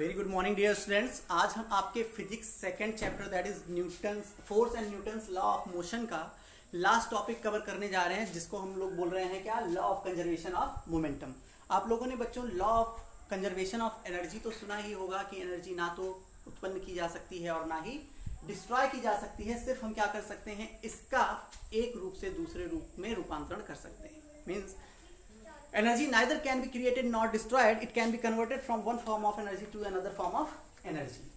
Very good morning dear students. आज हम आपके physics second chapter that is Newton force and Newton's law of motion का last topic cover करने जा रहे हैं, जिसको हम लोग बोल रहे हैं क्या, law of conservation of momentum. आप लोगों ने बच्चों law of conservation of energy तो सुना ही होगा कि एनर्जी ना तो उत्पन्न की जा सकती है और ना ही डिस्ट्रॉय की जा सकती है। सिर्फ हम क्या कर सकते हैं, इसका एक रूप से दूसरे रूप में रूपांतरण कर सकते हैं। Means energy neither can be created nor destroyed, it can be converted from one form of energy to another form of energy।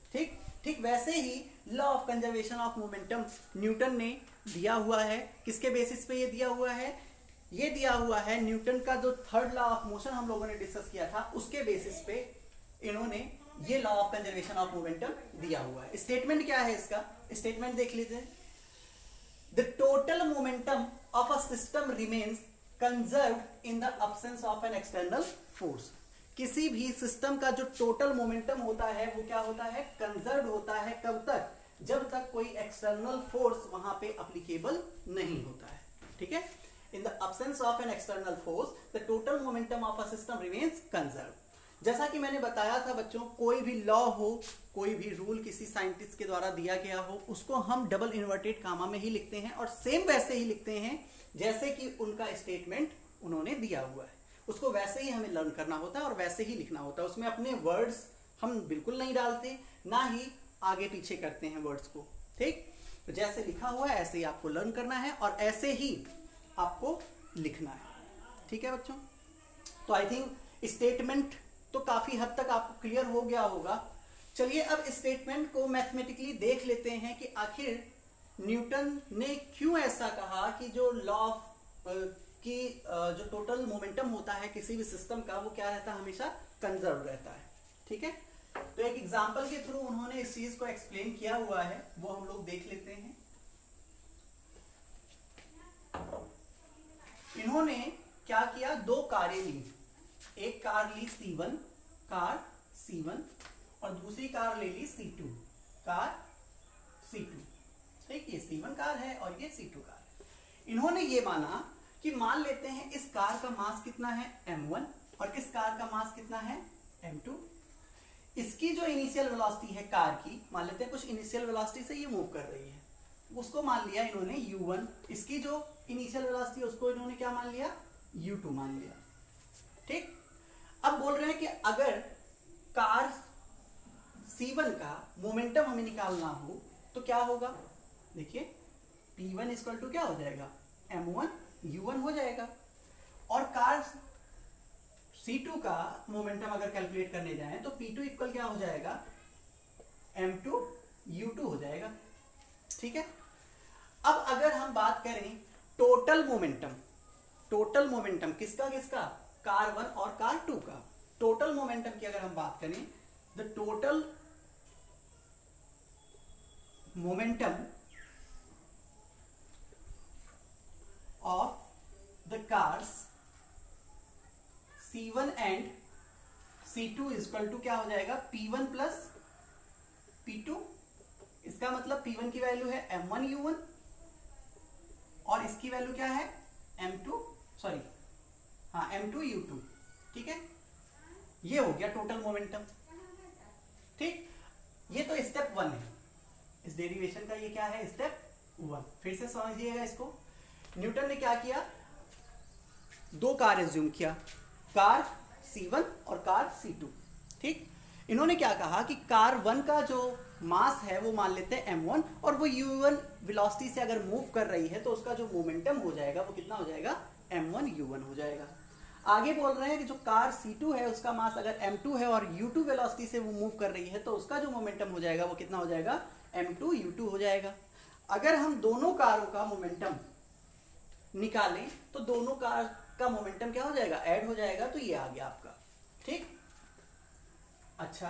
ठीक वैसे ही law of conservation of momentum Newton ने दिया हुआ है। किसके बेसिस पे ये दिया हुआ है? ये दिया हुआ है न्यूटन का जो थर्ड लॉ ऑफ मोशन हम लोगों ने डिस्कस किया था, उसके बेसिस पे इन्होंने ये law of conservation of momentum दिया हुआ है। स्टेटमेंट क्या है इसका? स्टेटमेंट देख लीजिए। The total momentum of a system remains conserved in the absence of an external force. किसी भी सिस्टम का जो टोटल मोमेंटम होता है वो क्या होता है? कंजर्व्ड होता है। कब तक? जब तक कोई एक्सटर्नल फोर्स वहां पे अप्लीकेबल नहीं होता है। ठीक है, in the absence of an external force the total momentum of a system remains conserved. जैसा कि मैंने बताया था बच्चों, कोई भी लॉ हो, कोई भी रूल किसी साइंटिस्ट के द्वारा दिया गया हो, उसको हम डबल इन्वर्टेड कामा में ही लिखते हैं और सेम वैसे ही लिखते हैं जैसे कि उनका स्टेटमेंट उन्होंने दिया हुआ है। उसको वैसे ही हमें लर्न करना होता है और वैसे ही लिखना होता है। उसमें अपने वर्ड्स हम बिल्कुल नहीं डालते, ना ही आगे पीछे करते हैं वर्ड्स को। ठीक, तो जैसे लिखा हुआ है ऐसे ही आपको लर्न करना है और ऐसे ही आपको लिखना है। ठीक है बच्चों, तो आई थिंक स्टेटमेंट तो काफी हद तक आपको क्लियर हो गया होगा। चलिए अब स्टेटमेंट को मैथमेटिकली देख लेते हैं कि आखिर न्यूटन ने क्यों ऐसा कहा कि जो लॉ ऑफ की जो टोटल मोमेंटम होता है किसी भी सिस्टम का, वो क्या रहता है? हमेशा कंजर्व रहता है। ठीक है, तो एक एग्जांपल के थ्रू उन्होंने इस चीज को एक्सप्लेन किया हुआ है, वो हम लोग देख लेते हैं। इन्होंने क्या किया, दो कारें ली। एक कार ली C1 कार C1 और दूसरी कार ले ली C2 कार C2। ठीक, ये C1 कार है और ये C2 कार है। इन्होंने ये माना कि मान लेते हैं इस कार का मास कितना है m1 और इस कार का मास कितना है m2। इसकी जो इनिशियल वेलोसिटी है कार की, मान लेते हैं कुछ इनिशियल वेलोसिटी से ये मूव कर रही है, उसको मान लिया इन्होंने u1। इसकी जो इनिशियल वेलोसिटी है उसको इन्होंने क्या मान लिया? u2 मान लिया। ठीक, अब बोल रहे हैं कि अगर कार C1 का मोमेंटम हमें निकालना हो तो क्या होगा? देखिए P1 इक्वल टू क्या हो जाएगा? M1 U1 हो जाएगा। और कार C2 का मोमेंटम अगर कैलकुलेट करने जाएं तो P2 इक्वल क्या हो जाएगा? M2 U2 हो जाएगा। ठीक है, अब अगर हम बात करें टोटल मोमेंटम किसका किसका? कार 1 और कार 2 का टोटल मोमेंटम की अगर हम बात करें, the total momentum of the cars C1 and C2 equal to क्या हो जाएगा? P1 plus P2। इसका मतलब P1 की वैल्यू है M1 U1 और इसकी वैल्यू क्या है? M2 U2। ठीक है, ये हो गया टोटल मोमेंटम। ठीक, ये तो स्टेप 1 है इस डेरिवेशन का। ये क्या है? स्टेप 1। फिर से समझिएगा इसको। न्यूटन ने क्या किया, दो कार एज्यूम किया, कार C1 और कार C2। ठीक, इन्होंने क्या कहा कि कार 1 का जो मास है वो मान लेते हैं M1 और वो U1 वेलोसिटी से अगर मूव कर रही है तो उसका जो मोमेंटम हो जाएगा वो कितना हो जाएगा? M1 U1 हो जाएगा। आगे बोल रहे हैं कि जो कार C2 है उसका मास अगर M2 है और U2 वेलोसिटी से वो मूव कर रही है तो उसका जो मोमेंटम हो जाएगा वो कितना हो जाएगा? M2 U2 हो जाएगा। अगर हम दोनों कारों का मोमेंटम निकालें तो दोनों कार का मोमेंटम क्या हो जाएगा? ऐड हो जाएगा। तो ये आ गया आपका। ठीक, अच्छा,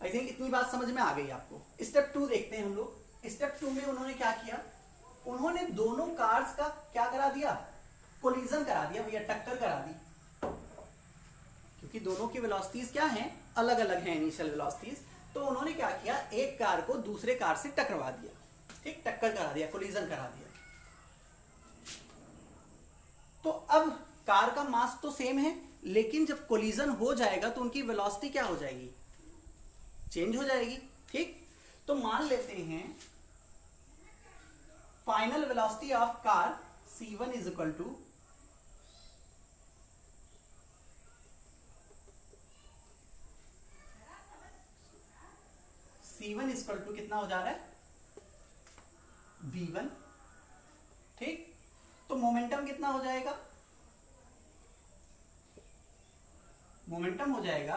आई थिंक इतनी बात समझ में आ गई आपको। स्टेप 2 देखते हैं हम लोग। स्टेप 2 में उन्होंने क्या किया, उन्होंने दोनों कार्स का क्या करा दिया? कोलिजन करा दिया भैया, टक्कर करा दी। क्योंकि दोनों की वेलोसिटीज क्या हैं? अलग अलग हैं इनिशियल वेलोसिटीज। तो उन्होंने क्या किया, एक कार को दूसरे कार से टकरा दिया। ठीक, टक्कर करा दिया, कोलिजन करा दिया। तो अब कार का मास तो सेम है, लेकिन जब कोलिजन हो जाएगा तो उनकी वेलोसिटी क्या हो जाएगी? चेंज हो जाएगी। ठीक, तो मान लेते हैं final velocity of car C1 is equal to C1 is equal to कितना हो जा रहा है V1। ठीक, तो मोमेंटम कितना हो जाएगा, मोमेंटम हो जाएगा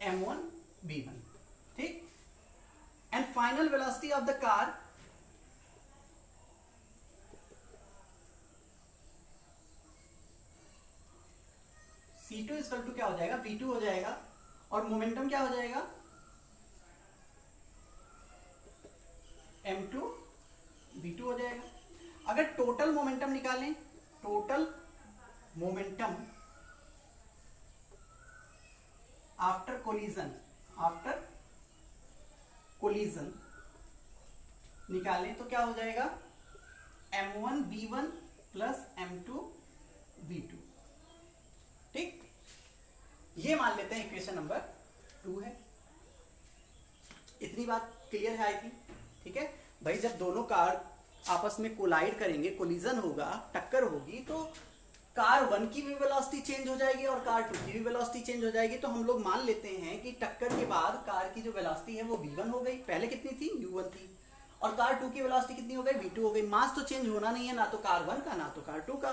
m1 v1। ठीक, and final velocity of the car C2 equal to क्या हो जाएगा v2 हो जाएगा, और मोमेंटम क्या हो जाएगा m2 v2 हो जाएगा। अगर टोटल मोमेंटम निकालें, टोटल मोमेंटम आफ्टर कोलिजन निकालें तो क्या हो जाएगा m1 v1 plus m2 v2। ठीक, ये मान लेते हैं इक्वेशन नंबर 2 है। इतनी बात क्लियर है आई थिंक। ठीक है भाई, जब दोनों कार आपस में कोलाइड करेंगे, कोलिजन होगा, टक्कर होगी, तो कार 1 की भी वेलोसिटी चेंज हो जाएगी और कार 2 की भी वेलोसिटी चेंज हो जाएगी। तो हम लोग मान लेते हैं कि टक्कर के बाद कार की जो वेलोसिटी है वो v1 हो गई, पहले कितनी थी u1 थी, और कार 2 की वेलोसिटी कितनी हो गई v2 हो गई। मास तो चेंज होना नहीं है, ना तो कार 1 का ना तो कार 2 का।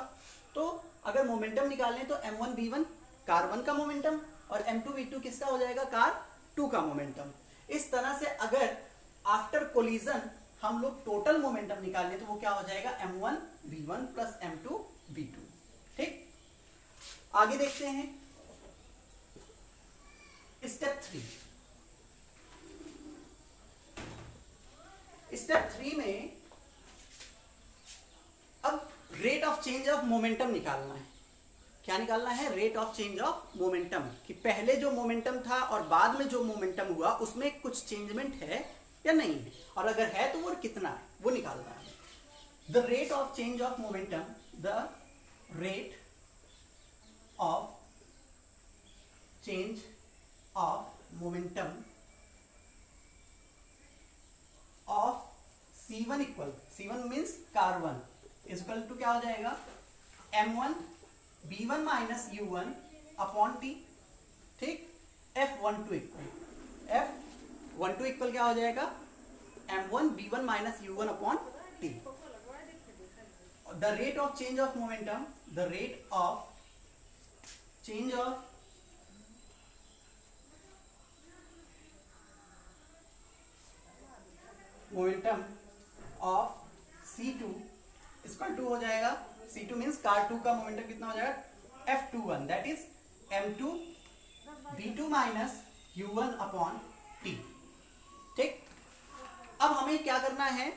तो अगर मोमेंटम निकालें तो m1 v1 कार 1 का मोमेंटम और m2 v2 किसका हो जाएगा कार 2 का मोमेंटम। इस तरह से अगर आफ्टर कोलिजन हम लोग टोटल मोमेंटम निकालें तो वो क्या हो जाएगा m1 v1 plus m2 v2। ठीक, आगे देखते हैं स्टेप 3। स्टेप 3 में अब rate of change of momentum निकालना है। क्या निकालना है, rate of change of momentum, कि पहले जो मोमेंटम था और बाद में जो मोमेंटम हुआ उसमें कुछ चेंजमेंट है या नहीं है, और अगर है तो वो कितना है वो निकालना है। The rate of change of momentum, the rate of change of momentum of C1 equal, C1 means car 1 equal to क्या हो जाएगा m1 b1 minus u1 upon t। ठीक, f12 इक्वल क्या हो जाएगा m1 b1 minus u1 upon t। The rate of change of momentum, the rate of change of momentum of C2 equal to हो जाएगा, C2 means car 2 का momentum कितना हो जाएगा F21, that is M2 V2 minus U1 upon T। ठीक, अब हमें क्या करना है,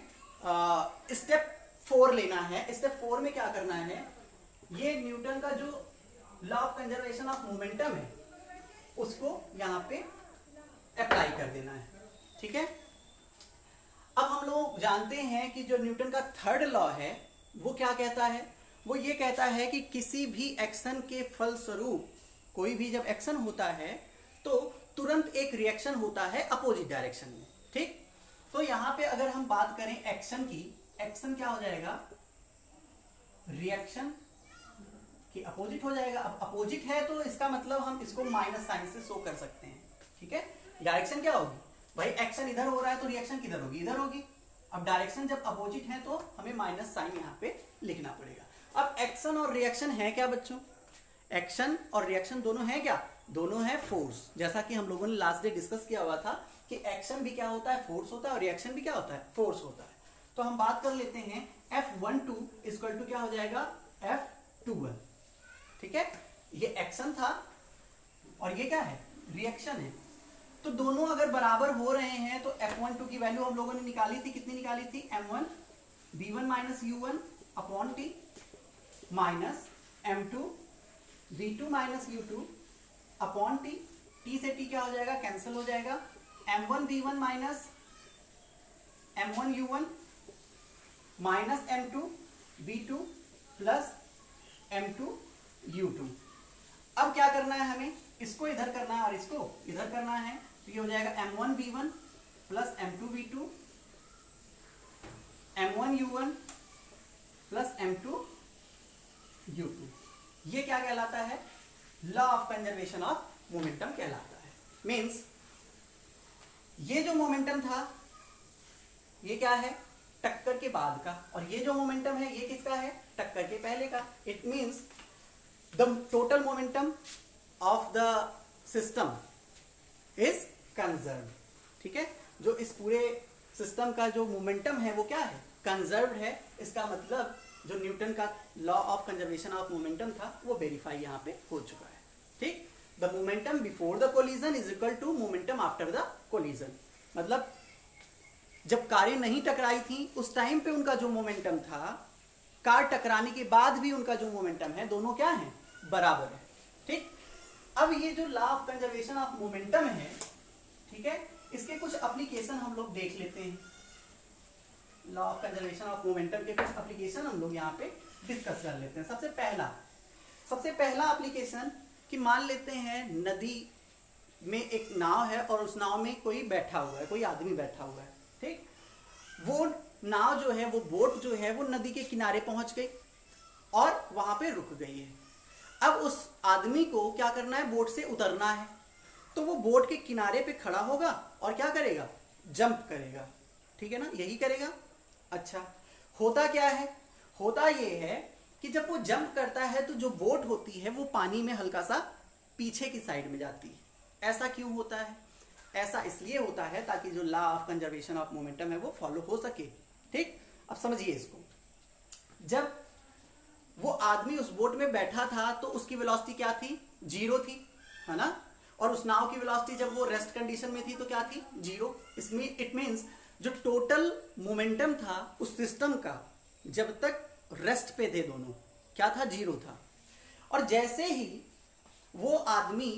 स्टेप 4 लेना है। स्टेप 4 में क्या करना है, ये न्यूटन का जो law of conservation of momentum है उसको यहां पे अप्लाई कर देना है। ठीक है, अब हम लोग जानते हैं कि जो न्यूटन का थर्ड लॉ है वो क्या कहता है, वो ये कहता है कि किसी भी एक्शन के फलस्वरूप, कोई भी जब एक्शन होता है तो तुरंत एक रिएक्शन होता है अपोजिट डायरेक्शन में। ठीक, तो यहां पे अगर हम बात करें एक्शन की, एक्शन क्या हो जाएगा रिएक्शन कि अपोजिट हो जाएगा। अब अपोजिट है तो इसका मतलब हम इसको माइनस साइन से शो कर सकते हैं। ठीक है, डायरेक्शन क्या होगी भाई, एक्शन इधर हो रहा है तो रिएक्शन किधर होगी, इधर होगी। अब डायरेक्शन जब अपोजिट है तो हमें माइनस साइन यहाँ पे लिखना पड़ेगा। अब एक्शन और रिएक्शन है क्या बच्चों, एक्शन और रिएक्शन दोनों है क्या, दोनों है फोर्स। जैसा कि हम लोगों ने लास्ट डे डिस्कस किया हुआ था कि एक्शन भी क्या होता है फोर्स होता है और रिएक्शन भी क्या होता है फोर्स होता है। तो हम बात कर लेते हैं F12 इक्वल टू क्या हो जाएगा F21। ठीक है, ये एक्शन था और ये क्या है रिएक्शन है। तो दोनों अगर बराबर हो रहे हैं तो F12 की वैल्यू हम लोगों ने निकाली थी, कितनी निकाली थी m1 b1 minus u1 upon t minus m2 v2 minus u2 upon t। t से t क्या हो जाएगा कैंसिल हो जाएगा, m1 v1 minus m1 u1 minus m2 v2 plus m2 u2। अब क्या करना है हमें, इसको इधर करना है और इसको इधर करना है, तो ये हो जाएगा m1v1 plus m2v2 m1u1 plus m2u2। ये क्या कहलाता है, law of conservation of momentum कहलाता है। मीन्स ये जो मोमेंटम था ये क्या है, टक्कर के बाद का, और ये जो मोमेंटम है ये किसका है, टक्कर के पहले का। It means the total momentum of the system is conserve. ठीक है, जो इस पूरे सिस्टम का जो मोमेंटम है वो क्या है, कंजर्व्ड है। इसका मतलब जो न्यूटन का law of conservation of momentum था वो वेरीफाई यहाँ पे हो चुका है। ठीक, the momentum before the collision is equal to momentum after the collision. मतलब जब कारें नहीं टकराई थी उस टाइम पे उनका जो मोमेंटम था, कार टकराने के बाद भी उनका जो मोमेंटम है, दोनों क्या है, बराबर है। ठीक, अब ये जो law of conservation of momentum है, ठीक है, इसके कुछ एप्लीकेशन हम लोग देख लेते हैं। Law of conservation of momentum के कुछ एप्लीकेशन हम लोग यहाँ पे डिस्कस कर लेते हैं। सबसे पहला एप्लीकेशन कि मान लेते हैं नदी में एक नाव है और उस नाव में कोई बैठा हुआ है, कोई आदमी बैठा हुआ है। ठीक, वो नाव जो है, वो बोट जो है, वो नदी के किनारे पहुंच गई और वहां पे रुक गई है। अब उस आदमी को क्या करना है, बोट से उतरना है। तो वो बोट के किनारे पे खड़ा होगा और क्या करेगा, जंप करेगा। ठीक है ना, यही करेगा। अच्छा, होता क्या है, होता ये है कि जब वो जंप करता है तो जो बोट होती है वो पानी में हल्का सा पीछे की साइड में जाती है। ऐसा क्यों होता है, ऐसा इसलिए होता है ताकि जो law of conservation of momentum है वो फॉलो हो सके। ठीक, अब समझिए इसको। जब वो आदमी उस बोट में बैठा था तो उसकी वेलोसिटी क्या थी, 0 थी, है ना। और उस नाव की वेलोसिटी जब वो रेस्ट कंडीशन में थी तो क्या थी, 0। इसमें इट मींस जो टोटल मोमेंटम था उस सिस्टम का जब तक रेस्ट पे थे दोनों, क्या था, 0 था। और जैसे ही वो आदमी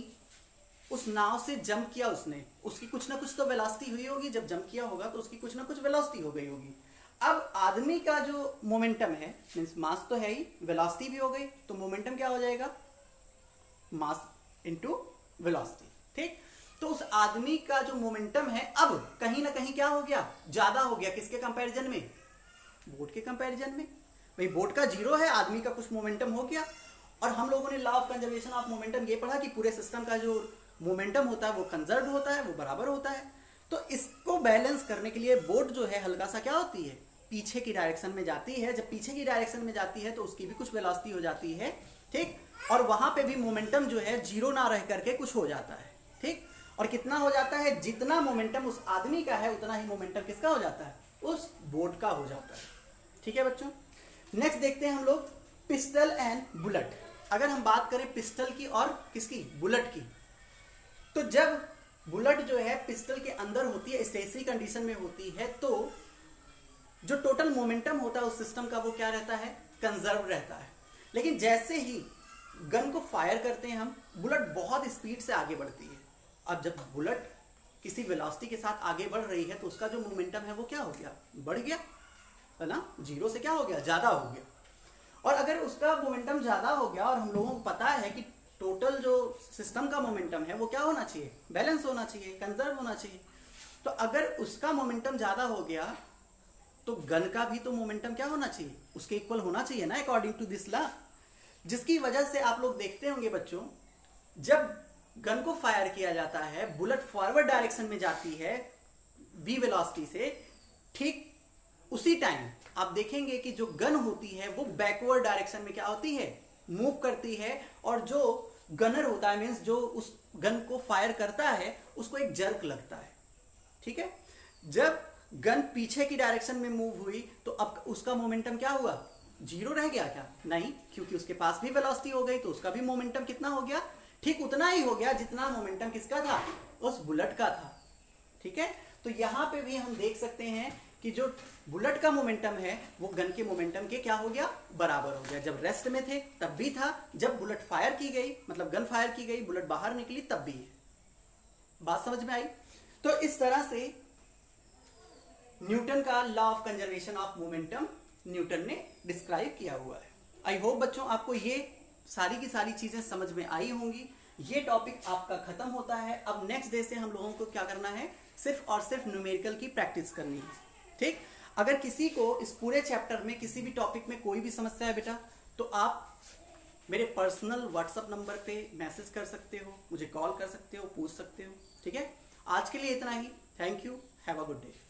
उस नाव से जंप किया, उसकी कुछ ना कुछ तो वेलोसिटी हुई होगी। जब जंप किया होगा तो उसकी कुछ ना कुछ वेलोसिटी हो गई होगी। अब आदमी का जो मोमेंटम है, मींस मास तो है ही, वेलोसिटी भी हो गई, तो मोमेंटम क्या हो जाएगा, मास इनटू वेलोसिटी। ठीक, तो उस आदमी का जो मोमेंटम है अब कहीं ना कहीं क्या हो गया, ज्यादा हो गया। किसके कंपैरिजन में, बोट के कंपैरिजन में। भाई बोट का 0 है, आदमी का कुछ मोमेंटम हो गया। और हम लोगों ने law of conservation of momentum ये पढ़ा कि पूरे सिस्टम का जो मोमेंटम होता है वो कंजर्व होता है, वो बराबर होता है। तो इसको बैलेंस करने के लिए बोट जो है हल्का सा क्या होती है, पीछे की डायरेक्शन में जाती है। जब पीछे की डायरेक्शन में जाती है तो उसकी भी कुछ वेलोसिटी हो जाती है। ठीक, और वहां पे भी मोमेंटम जो है 0 ना रह करके कुछ हो जाता है। ठीक, और कितना हो जाता है, जितना मोमेंटम उस आदमी का है उतना ही मोमेंटम किसका हो जाता है, उस बोट का हो जाता है। ठीक है बच्चों, नेक्स्ट देखते हैं हम लोग पिस्टल एंड बुलेट। अगर हम बात करें पिस्टल की और किसकी, बुलेट की, तो जब बुलेट जो है पिस्टल के अंदर होती है, स्टेशनरी कंडीशन में होती है, तो जो टोटल मोमेंटम होता है उस सिस्टम का वो क्या रहता है, कंजर्व रहता है। लेकिन जैसे ही गन को फायर करते हैं हम, बुलेट बहुत स्पीड से आगे बढ़ती है। अब जब बुलेट किसी वेलोसिटी के साथ आगे बढ़ रही है तो उसका जो मोमेंटम है वो क्या हो गया, बढ़ गया, है ना। 0 से क्या हो गया, ज्यादा हो गया। और अगर उसका मोमेंटम ज्यादा हो गया, और हम लोगों को पता है कि टोटल जो सिस्टम का मोमेंटम है वो क्या होना चाहिए, बैलेंस होना चाहिए, कंजर्व होना चाहिए। तो अगर उसका मोमेंटम ज्यादा हो गया तो गन का भी तो मोमेंटम क्या होना चाहिए, उसके इक्वल होना चाहिए ना, अकॉर्डिंग टू दिस लॉ। जिसकी वजह से आप लोग देखते होंगे बच्चों, जब गन को फायर किया जाता है, बुलेट फॉरवर्ड डायरेक्शन में जाती है v वेलोसिटी से, ठीक उसी टाइम आप देखेंगे कि जो गन होती है वो बैकवर्ड डायरेक्शन में क्या होती है, मूव करती है। और जो गनर होता है, मीन्स जो उस गन को फायर करता है, उसको एक जर्क लगता है। ठीक है, जब गन पीछे की डायरेक्शन में मूव हुई तो अब उसका मोमेंटम क्या हुआ, 0 रह गया क्या, नहीं, क्योंकि उसके पास भी वेलोसिटी हो गई तो उसका भी मोमेंटम कितना हो गया, ठीक उतना ही हो गया जितना मोमेंटम किसका था, उस बुलेट का था। ठीक है, तो यहां पे भी हम देख सकते हैं कि जो बुलेट का मोमेंटम है वो गन के मोमेंटम के क्या हो गया, बराबर हो गया। जब रेस्ट में थे तब भी था, जब बुलेट फायर की गई, मतलब गन फायर की गई, बुलेट बाहर निकली, तब भी है। बात समझ में आई। तो इस तरह से न्यूटन का law of conservation of momentum Newton ने डिस्क्राइब किया हुआ है। आई होप बच्चों आपको ये सारी की सारी चीज़ें समझ में आई होंगी। ये टॉपिक आपका खत्म होता है। अब नेक्स्ट डे से हम लोगों को क्या करना है, सिर्फ और सिर्फ न्यूमेरिकल की प्रैक्टिस करनी है। ठीक, अगर किसी को इस पूरे चैप्टर में किसी भी टॉपिक में कोई भी समस्या है बेटा, तो आप मेरे पर्सनल व्हाट्सअप नंबर पे मैसेज कर सकते हो, मुझे कॉल कर सकते हो, पूछ सकते हो। ठीक है, आज के लिए इतना ही। Thank you, have a good day.